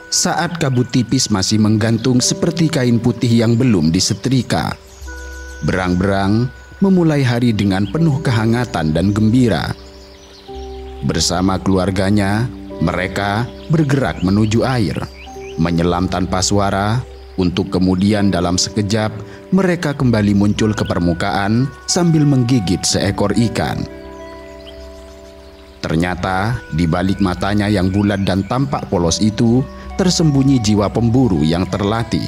Saat kabut tipis masih menggantung seperti kain putih yang belum disetrika, berang-berang memulai hari dengan penuh kehangatan dan gembira. Bersama keluarganya, mereka bergerak menuju air, menyelam tanpa suara, untuk kemudian dalam sekejap mereka kembali muncul ke permukaan sambil menggigit seekor ikan. Ternyata di balik matanya yang bulat dan tampak polos itu tersembunyi jiwa pemburu yang terlatih.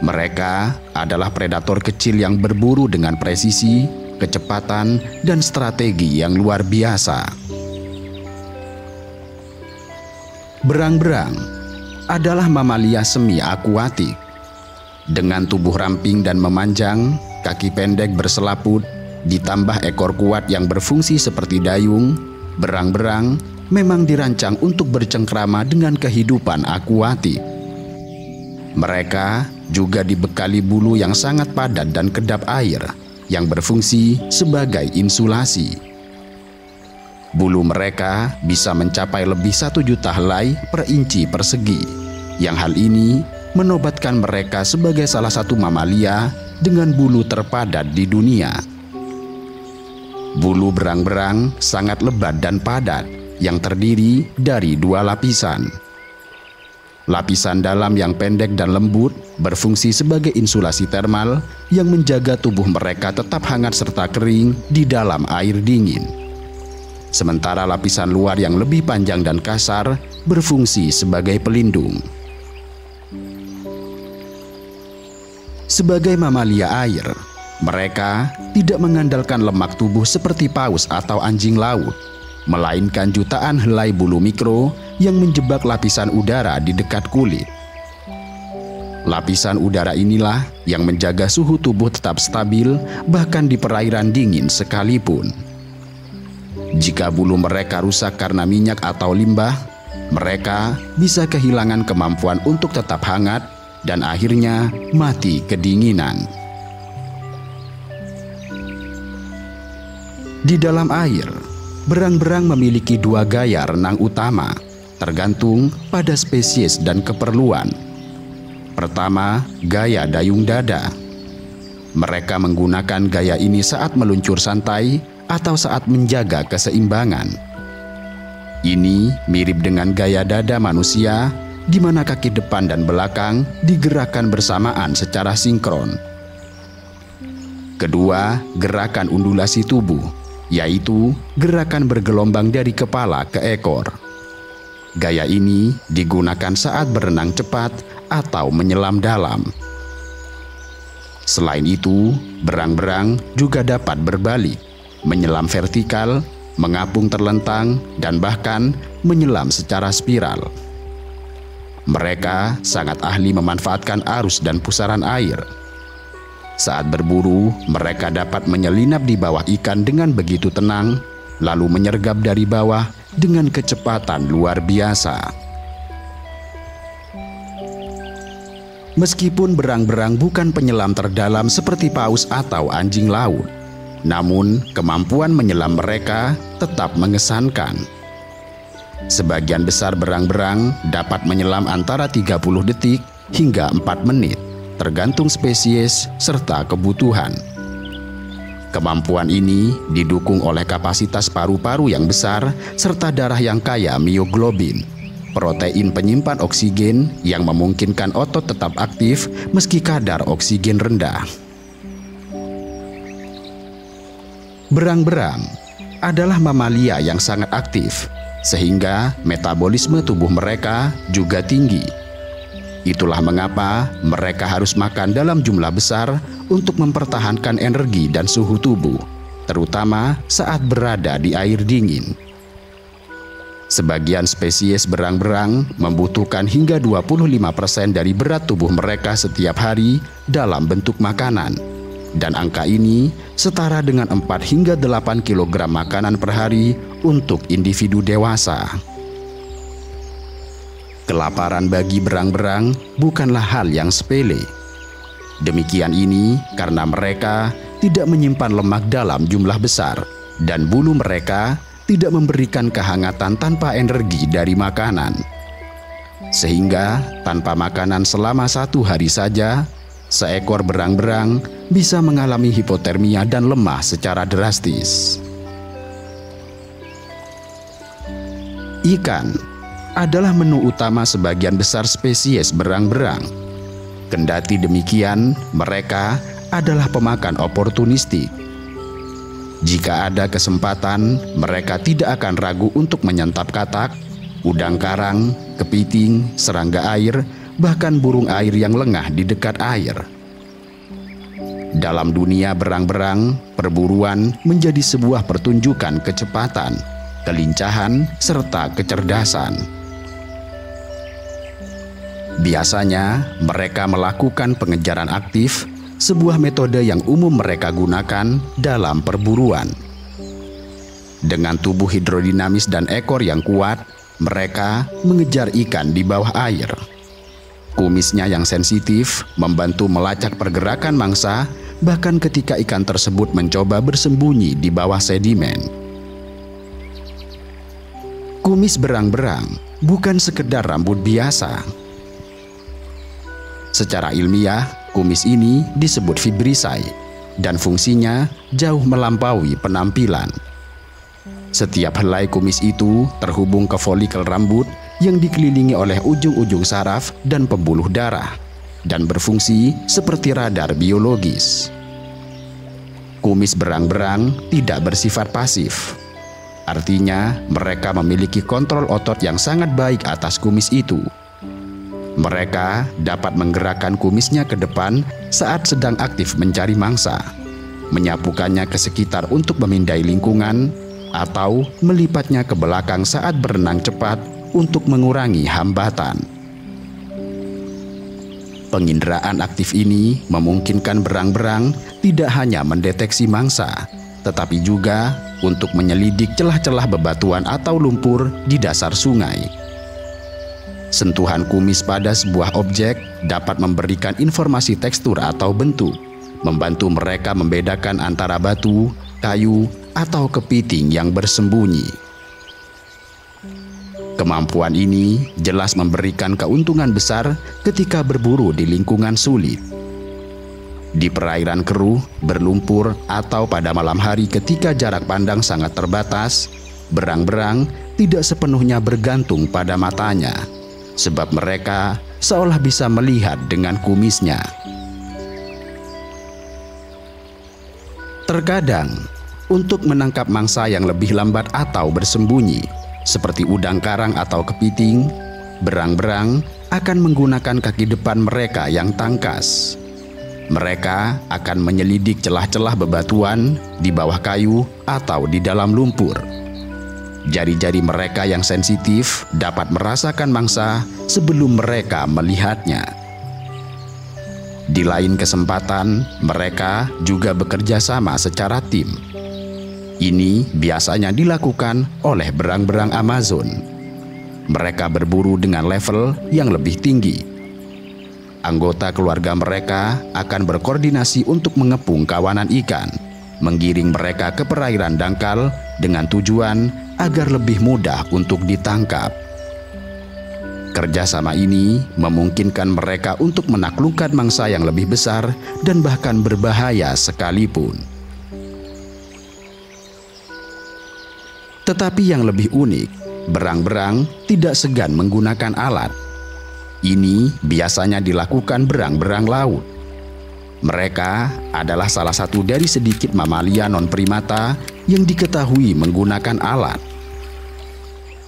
Mereka adalah predator kecil yang berburu dengan presisi, kecepatan, dan strategi yang luar biasa. Berang-berang adalah mamalia semi akuatik. Dengan tubuh ramping dan memanjang, kaki pendek berselaput, ditambah ekor kuat yang berfungsi seperti dayung, berang-berang memang dirancang untuk bercengkrama dengan kehidupan akuatik. Mereka juga dibekali bulu yang sangat padat dan kedap air yang berfungsi sebagai insulasi. Bulu mereka bisa mencapai lebih 1 juta helai per inci persegi, yang hal ini menobatkan mereka sebagai salah satu mamalia dengan bulu terpadat di dunia. Bulu berang-berang sangat lebat dan padat, yang terdiri dari 2 lapisan. Lapisan dalam yang pendek dan lembut berfungsi sebagai insulasi termal yang menjaga tubuh mereka tetap hangat serta kering di dalam air dingin. Sementara lapisan luar yang lebih panjang dan kasar berfungsi sebagai pelindung. Sebagai mamalia air, mereka tidak mengandalkan lemak tubuh seperti paus atau anjing laut, melainkan jutaan helai bulu mikro yang menjebak lapisan udara di dekat kulit. Lapisan udara inilah yang menjaga suhu tubuh tetap stabil bahkan di perairan dingin sekalipun. Jika bulu mereka rusak karena minyak atau limbah, mereka bisa kehilangan kemampuan untuk tetap hangat dan akhirnya mati kedinginan. Di dalam air, berang-berang memiliki 2 gaya renang utama, tergantung pada spesies dan keperluan. Pertama, gaya dayung dada. Mereka menggunakan gaya ini saat meluncur santai atau saat menjaga keseimbangan. Ini mirip dengan gaya dada manusia, di mana kaki depan dan belakang digerakkan bersamaan secara sinkron. Kedua, gerakan undulasi tubuh, yaitu gerakan bergelombang dari kepala ke ekor. Gaya ini digunakan saat berenang cepat atau menyelam dalam. Selain itu, berang-berang juga dapat berbalik, menyelam vertikal, mengapung terlentang, dan bahkan menyelam secara spiral. Mereka sangat ahli memanfaatkan arus dan pusaran air. Saat berburu, mereka dapat menyelinap di bawah ikan dengan begitu tenang, lalu menyergap dari bawah dengan kecepatan luar biasa. Meskipun berang-berang bukan penyelam terdalam seperti paus atau anjing laut, namun kemampuan menyelam mereka tetap mengesankan. Sebagian besar berang-berang dapat menyelam antara 30 detik hingga 4 menit. Tergantung spesies serta kebutuhan. Kemampuan ini didukung oleh kapasitas paru-paru yang besar serta darah yang kaya mioglobin, protein penyimpan oksigen yang memungkinkan otot tetap aktif meski kadar oksigen rendah. Berang-berang adalah mamalia yang sangat aktif, sehingga metabolisme tubuh mereka juga tinggi. Itulah mengapa mereka harus makan dalam jumlah besar untuk mempertahankan energi dan suhu tubuh, terutama saat berada di air dingin. Sebagian spesies berang-berang membutuhkan hingga 25% dari berat tubuh mereka setiap hari dalam bentuk makanan. Dan angka ini setara dengan 4 hingga 8 kg makanan per hari untuk individu dewasa. Kelaparan bagi berang-berang bukanlah hal yang sepele. Demikian ini karena mereka tidak menyimpan lemak dalam jumlah besar dan bulu mereka tidak memberikan kehangatan tanpa energi dari makanan. Sehingga tanpa makanan selama 1 hari saja, seekor berang-berang bisa mengalami hipotermia dan lemah secara drastis. Ikan adalah menu utama sebagian besar spesies berang-berang. Kendati demikian, mereka adalah pemakan oportunistik. Jika ada kesempatan, mereka tidak akan ragu untuk menyantap katak, udang karang, kepiting, serangga air, bahkan burung air yang lengah di dekat air. Dalam dunia berang-berang, perburuan menjadi sebuah pertunjukan kecepatan, kelincahan, serta kecerdasan. Biasanya, mereka melakukan pengejaran aktif, sebuah metode yang umum mereka gunakan dalam perburuan. Dengan tubuh hidrodinamis dan ekor yang kuat, mereka mengejar ikan di bawah air. Kumisnya yang sensitif membantu melacak pergerakan mangsa, bahkan ketika ikan tersebut mencoba bersembunyi di bawah sedimen. Kumis berang-berang bukan sekedar rambut biasa. Secara ilmiah, kumis ini disebut fibrissae dan fungsinya jauh melampaui penampilan. Setiap helai kumis itu terhubung ke folikel rambut yang dikelilingi oleh ujung-ujung saraf dan pembuluh darah dan berfungsi seperti radar biologis. Kumis berang-berang tidak bersifat pasif. Artinya, mereka memiliki kontrol otot yang sangat baik atas kumis itu. Mereka dapat menggerakkan kumisnya ke depan saat sedang aktif mencari mangsa, menyapukannya ke sekitar untuk memindai lingkungan, atau melipatnya ke belakang saat berenang cepat untuk mengurangi hambatan. Penginderaan aktif ini memungkinkan berang-berang tidak hanya mendeteksi mangsa, tetapi juga untuk menyelidik celah-celah bebatuan atau lumpur di dasar sungai. Sentuhan kumis pada sebuah objek dapat memberikan informasi tekstur atau bentuk, membantu mereka membedakan antara batu, kayu, atau kepiting yang bersembunyi. Kemampuan ini jelas memberikan keuntungan besar ketika berburu di lingkungan sulit. Di perairan keruh, berlumpur, atau pada malam hari ketika jarak pandang sangat terbatas, berang-berang tidak sepenuhnya bergantung pada matanya, sebab mereka seolah bisa melihat dengan kumisnya. Terkadang, untuk menangkap mangsa yang lebih lambat atau bersembunyi, seperti udang karang atau kepiting, berang-berang akan menggunakan kaki depan mereka yang tangkas. Mereka akan menyelidik celah-celah bebatuan di bawah kayu atau di dalam lumpur. Jari-jari mereka yang sensitif dapat merasakan mangsa sebelum mereka melihatnya. Di lain kesempatan, mereka juga bekerja sama secara tim. Ini biasanya dilakukan oleh berang-berang Amazon. Mereka berburu dengan level yang lebih tinggi. Anggota keluarga mereka akan berkoordinasi untuk mengepung kawanan ikan, menggiring mereka ke perairan dangkal dengan tujuan agar lebih mudah untuk ditangkap. Kerjasama ini memungkinkan mereka untuk menaklukkan mangsa yang lebih besar dan bahkan berbahaya sekalipun. Tetapi yang lebih unik, berang-berang tidak segan menggunakan alat. Ini biasanya dilakukan berang-berang laut. Mereka adalah salah satu dari sedikit mamalia non-primata yang diketahui menggunakan alat.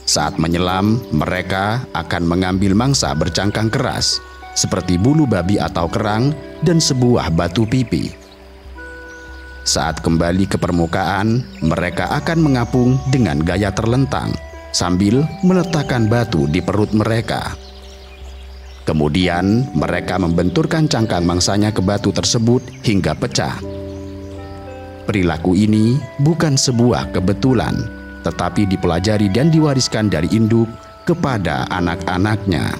Saat menyelam, mereka akan mengambil mangsa bercangkang keras, seperti bulu babi atau kerang dan sebuah batu pipi. Saat kembali ke permukaan, mereka akan mengapung dengan gaya terlentang, sambil meletakkan batu di perut mereka. Kemudian, mereka membenturkan cangkang mangsanya ke batu tersebut hingga pecah. Perilaku ini bukan sebuah kebetulan, tetapi dipelajari dan diwariskan dari induk kepada anak-anaknya.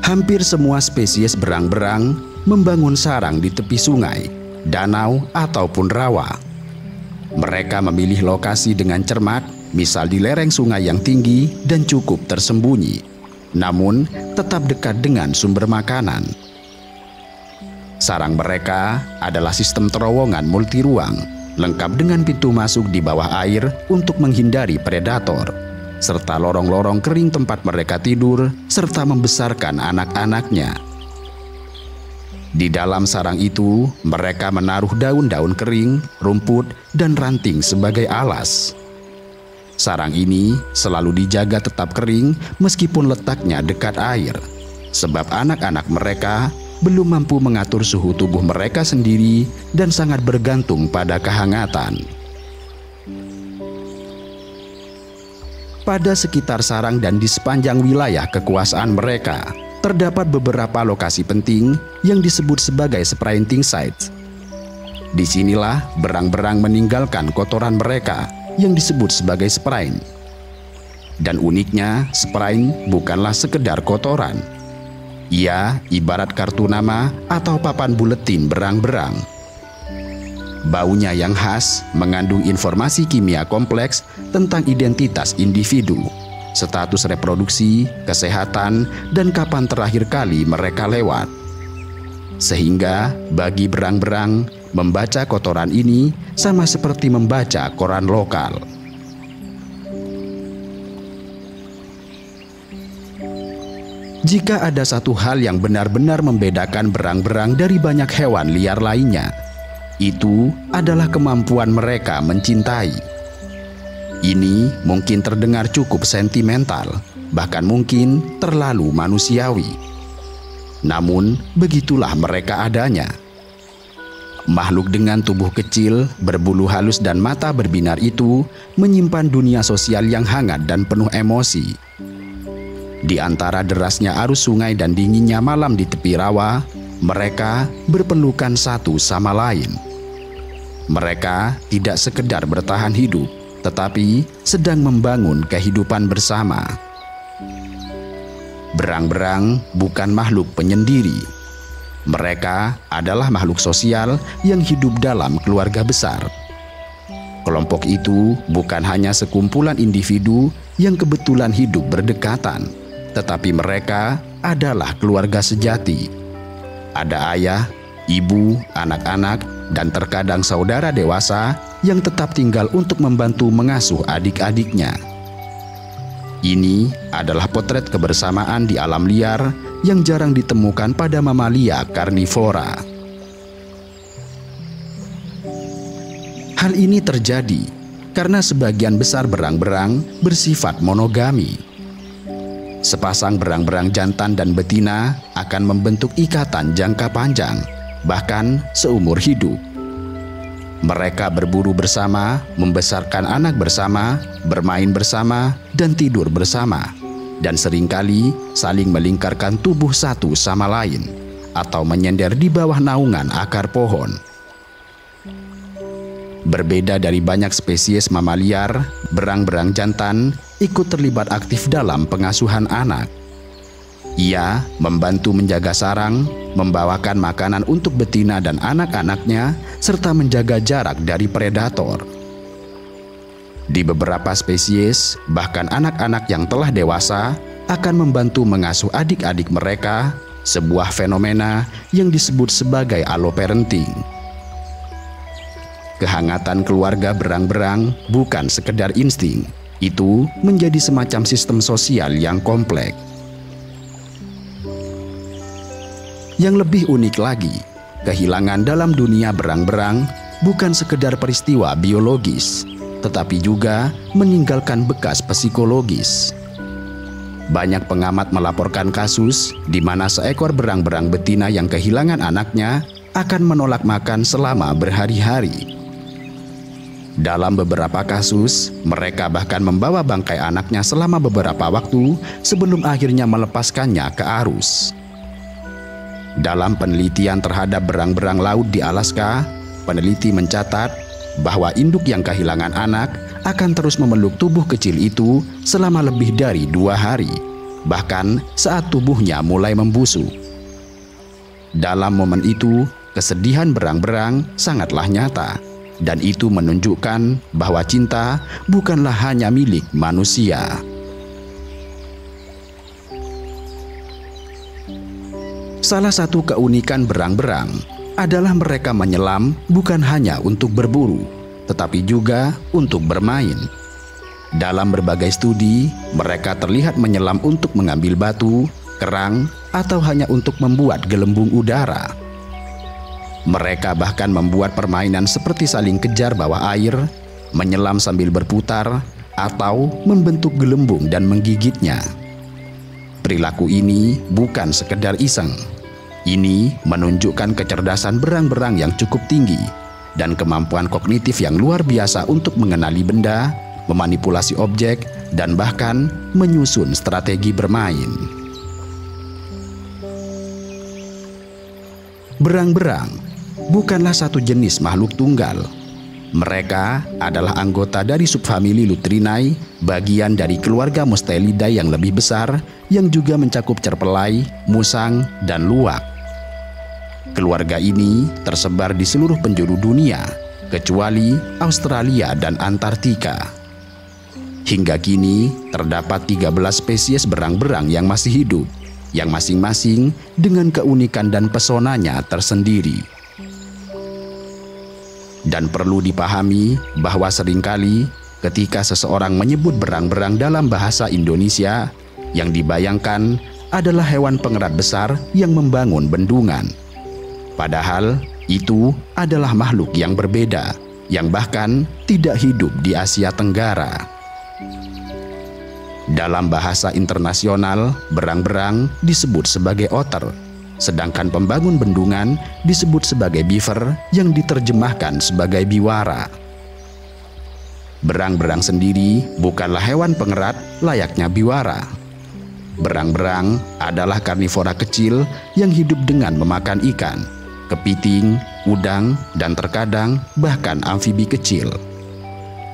Hampir semua spesies berang-berang membangun sarang di tepi sungai, danau, ataupun rawa. Mereka memilih lokasi dengan cermat, misal di lereng sungai yang tinggi dan cukup tersembunyi, namun tetap dekat dengan sumber makanan. Sarang mereka adalah sistem terowongan multiruang, lengkap dengan pintu masuk di bawah air untuk menghindari predator, serta lorong-lorong kering tempat mereka tidur, serta membesarkan anak-anaknya. Di dalam sarang itu, mereka menaruh daun-daun kering, rumput, dan ranting sebagai alas. Sarang ini selalu dijaga tetap kering meskipun letaknya dekat air, sebab anak-anak mereka belum mampu mengatur suhu tubuh mereka sendiri dan sangat bergantung pada kehangatan. Pada sekitar sarang dan di sepanjang wilayah kekuasaan mereka, terdapat beberapa lokasi penting yang disebut sebagai sprinting sites. Disinilah berang-berang meninggalkan kotoran mereka yang disebut sebagai sprine. Dan uniknya, sprine bukanlah sekedar kotoran. Ia ibarat kartu nama atau papan buletin berang-berang. Baunya yang khas mengandung informasi kimia kompleks tentang identitas individu, status reproduksi, kesehatan, dan kapan terakhir kali mereka lewat. Sehingga bagi berang-berang, membaca kotoran ini sama seperti membaca koran lokal. Jika ada satu hal yang benar-benar membedakan berang-berang dari banyak hewan liar lainnya, itu adalah kemampuan mereka mencintai. Ini mungkin terdengar cukup sentimental, bahkan mungkin terlalu manusiawi. Namun, begitulah mereka adanya. Makhluk dengan tubuh kecil, berbulu halus dan mata berbinar itu menyimpan dunia sosial yang hangat dan penuh emosi. Di antara derasnya arus sungai dan dinginnya malam di tepi rawa, mereka berpelukan satu sama lain. Mereka tidak sekedar bertahan hidup, tetapi sedang membangun kehidupan bersama. Berang-berang bukan makhluk penyendiri. Mereka adalah makhluk sosial yang hidup dalam keluarga besar. Kelompok itu bukan hanya sekumpulan individu yang kebetulan hidup berdekatan, tetapi mereka adalah keluarga sejati. Ada ayah, ibu, anak-anak, dan terkadang saudara dewasa yang tetap tinggal untuk membantu mengasuh adik-adiknya. Ini adalah potret kebersamaan di alam liar yang jarang ditemukan pada mamalia karnivora. Hal ini terjadi karena sebagian besar berang-berang bersifat monogami. Sepasang berang-berang jantan dan betina akan membentuk ikatan jangka panjang, bahkan seumur hidup. Mereka berburu bersama, membesarkan anak bersama, bermain bersama, dan tidur bersama, dan seringkali saling melingkarkan tubuh satu sama lain, atau menyender di bawah naungan akar pohon. Berbeda dari banyak spesies mamaliar, berang-berang jantan ikut terlibat aktif dalam pengasuhan anak. Ia membantu menjaga sarang, membawakan makanan untuk betina dan anak-anaknya, serta menjaga jarak dari predator. Di beberapa spesies, bahkan anak-anak yang telah dewasa akan membantu mengasuh adik-adik mereka, sebuah fenomena yang disebut sebagai alloparenting. Kehangatan keluarga berang-berang bukan sekedar insting, itu menjadi semacam sistem sosial yang kompleks. Yang lebih unik lagi, kehilangan dalam dunia berang-berang bukan sekedar peristiwa biologis, tetapi juga meninggalkan bekas psikologis. Banyak pengamat melaporkan kasus di mana seekor berang-berang betina yang kehilangan anaknya akan menolak makan selama berhari-hari. Dalam beberapa kasus, mereka bahkan membawa bangkai anaknya selama beberapa waktu sebelum akhirnya melepaskannya ke arus. Dalam penelitian terhadap berang-berang laut di Alaska, peneliti mencatat bahwa induk yang kehilangan anak akan terus memeluk tubuh kecil itu selama lebih dari 2 hari, bahkan saat tubuhnya mulai membusuk. Dalam momen itu, kesedihan berang-berang sangatlah nyata, dan itu menunjukkan bahwa cinta bukanlah hanya milik manusia. Salah satu keunikan berang-berang adalah mereka menyelam bukan hanya untuk berburu, tetapi juga untuk bermain. Dalam berbagai studi, mereka terlihat menyelam untuk mengambil batu, kerang, atau hanya untuk membuat gelembung udara. Mereka bahkan membuat permainan seperti saling kejar bawah air, menyelam sambil berputar, atau membentuk gelembung dan menggigitnya. Perilaku ini bukan sekedar iseng. Ini menunjukkan kecerdasan berang-berang yang cukup tinggi dan kemampuan kognitif yang luar biasa untuk mengenali benda, memanipulasi objek, dan bahkan menyusun strategi bermain. Berang-berang bukanlah satu jenis makhluk tunggal. Mereka adalah anggota dari subfamili Lutrinae, bagian dari keluarga Mustelidae yang lebih besar yang juga mencakup cerpelai, musang, dan luwak. Keluarga ini tersebar di seluruh penjuru dunia, kecuali Australia dan Antartika. Hingga kini terdapat 13 spesies berang-berang yang masih hidup, yang masing-masing dengan keunikan dan pesonanya tersendiri. Dan perlu dipahami bahwa seringkali ketika seseorang menyebut berang-berang dalam bahasa Indonesia, yang dibayangkan adalah hewan pengerat besar yang membangun bendungan. Padahal itu adalah makhluk yang berbeda, yang bahkan tidak hidup di Asia Tenggara. Dalam bahasa internasional, berang-berang disebut sebagai otter, sedangkan pembangun bendungan disebut sebagai beaver yang diterjemahkan sebagai biwara. Berang-berang sendiri bukanlah hewan pengerat layaknya biwara. Berang-berang adalah karnivora kecil yang hidup dengan memakan ikan, kepiting, udang, dan terkadang bahkan amfibi kecil.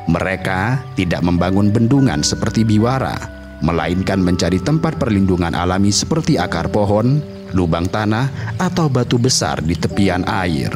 Mereka tidak membangun bendungan seperti biwara, melainkan mencari tempat perlindungan alami seperti akar pohon, lubang tanah, atau batu besar di tepian air.